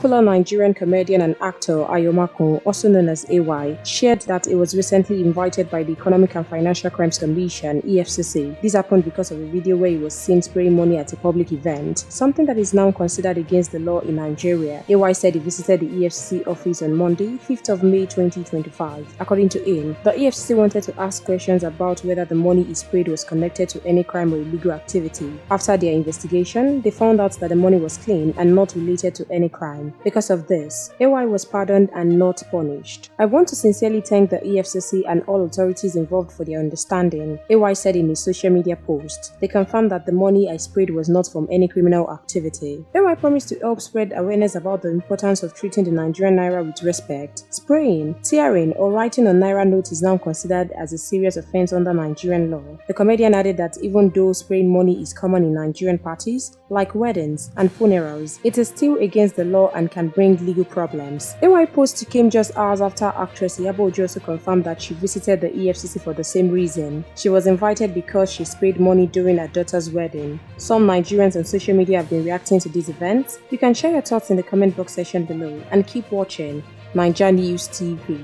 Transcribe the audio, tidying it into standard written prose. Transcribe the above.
Popular Nigerian comedian and actor Ayomako, also known as AY, shared that he was recently invited by the Economic and Financial Crimes Commission (EFCC). This happened because of a video where he was seen spraying money at a public event, something that is now considered against the law in Nigeria. AY said he visited the EFCC office on Monday, 5th of May 2025. According to him, the EFCC wanted to ask questions about whether the money he sprayed was connected to any crime or illegal activity. After their investigation, they found out that the money was clean and not related to any crime. Because of this, AY was pardoned and not punished. "I want to sincerely thank the EFCC and all authorities involved for their understanding," AY said in a social media post. They confirmed that the money I sprayed was not from any criminal activity. AY promised to help spread awareness about the importance of treating the Nigerian Naira with respect. Spraying, tearing, or writing on Naira notes is now considered as a serious offense under Nigerian law. The comedian added that even though spraying money is common in Nigerian parties, like weddings and funerals, it is still against the law and can bring legal problems. AY post came just hours after actress Iyabo Ojo also confirmed that she visited the EFCC for the same reason. She was invited because she sprayed money during her daughter's wedding. Some Nigerians on social media have been reacting to these events. You can share your thoughts in the comment box section below and keep watching NaijaNews TV.